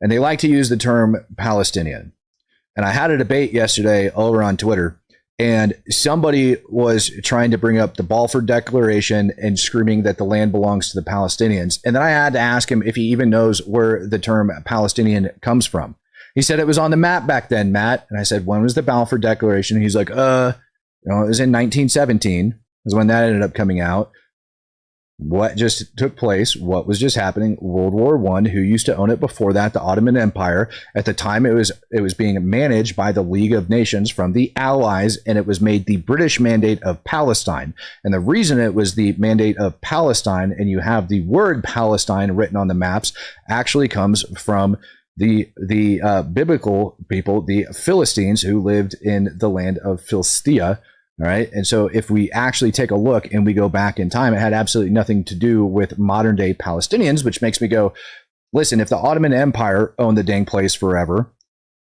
and they like to use the term Palestinian. And I had a debate yesterday over on Twitter, and somebody was trying to bring up the Balfour Declaration and screaming that the land belongs to the Palestinians. And then I had to ask him if he even knows where the term Palestinian comes from. He said it was on the map back then, Matt. And I said, when was the Balfour Declaration? And he's like, it was in 1917 is when that ended up coming out. What just took place? What was just happening? World War I. Who used to own it before that? The Ottoman Empire. At the time, it was being managed by the League of Nations from the Allies, and it was made the British Mandate of Palestine. And the reason it was the Mandate of Palestine, and you have the word Palestine written on the maps, actually comes from the biblical people, the Philistines, who lived in the land of Philistia. All right. And so if we actually take a look and we go back in time, it had absolutely nothing to do with modern day Palestinians, which makes me go, listen, if the Ottoman Empire owned the dang place forever,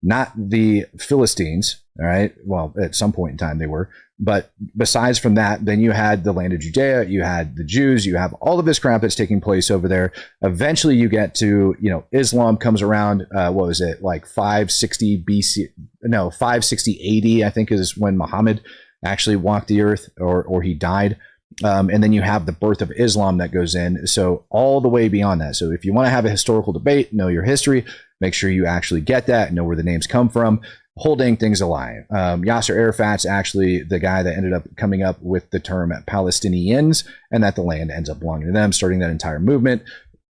not the Philistines. All right. Well, at some point in time they were. But besides from that, then you had the land of Judea, you had the Jews, you have all of this crap that's taking place over there. Eventually you get to, Islam comes around, what was it, like 560 BC? No, 560 AD, I think, is when Muhammad actually walked the earth, or he died. And then you have the birth of Islam that goes in. So all the way beyond that. So if you want to have a historical debate, know your history, make sure you actually get that, know where the names come from. Whole dang thing's a lie. Yasser Arafat's actually the guy that ended up coming up with the term Palestinians, and that the land ends up belonging to them, starting that entire movement.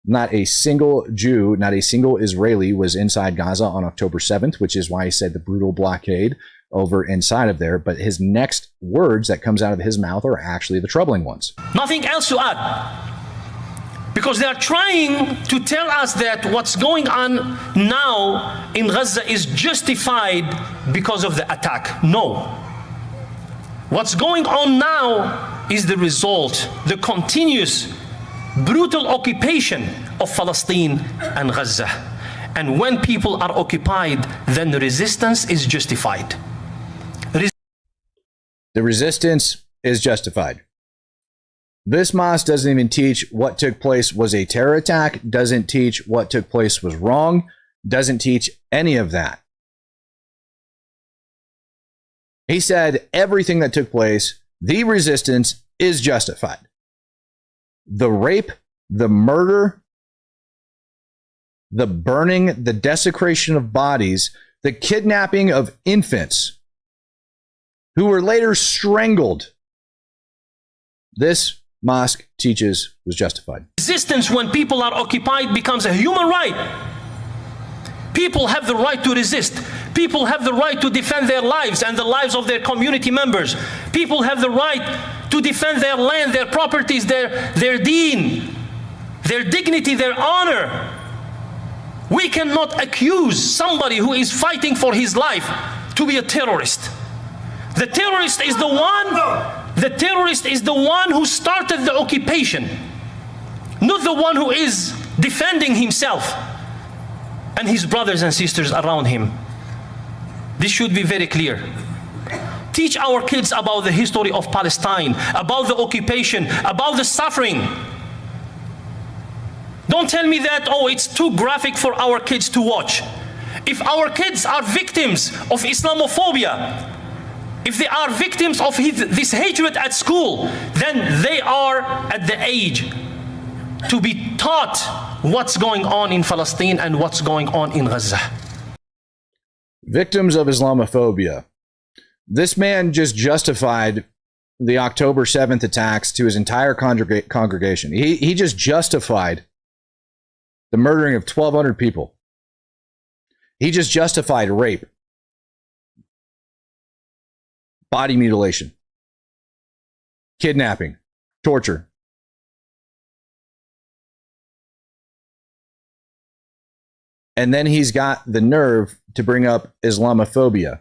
Not a single Jew, not a single Israeli was inside Gaza on October 7th, which is why he said the brutal blockade over inside of there. But his next words that comes out of his mouth are actually the troubling ones. Nothing else to add. Because they are trying to tell us that what's going on now in Gaza is justified because of the attack. No. What's going on now is the result, the continuous brutal occupation of Palestine and Gaza. And when people are occupied, then the resistance is justified. The resistance is justified. This mosque doesn't even teach what took place was a terror attack, doesn't teach what took place was wrong, doesn't teach any of that. He said everything that took place, the resistance is justified. The rape, the murder, the burning, the desecration of bodies, the kidnapping of infants who were later strangled. This mosque teaches was justified. Resistance when people are occupied becomes a human right. People have the right to resist. People have the right to defend their lives and the lives of their community members. People have the right to defend their land, their properties, their deen, their dignity, their honor. We cannot accuse somebody who is fighting for his life to be a terrorist. The terrorist is the one who started the occupation, not the one who is defending himself and his brothers and sisters around him. This should be very clear. Teach our kids about the history of Palestine, about the occupation, about the suffering. Don't tell me that, oh, it's too graphic for our kids to watch. If our kids are victims of Islamophobia, if they are victims of this hatred at school, then they are at the age to be taught what's going on in Palestine and what's going on in Gaza. Victims of Islamophobia. This man just justified the October 7th attacks to his entire congregation. He just justified the murdering of 1,200 people. He just justified rape, body mutilation, kidnapping, torture. And then he's got the nerve to bring up Islamophobia.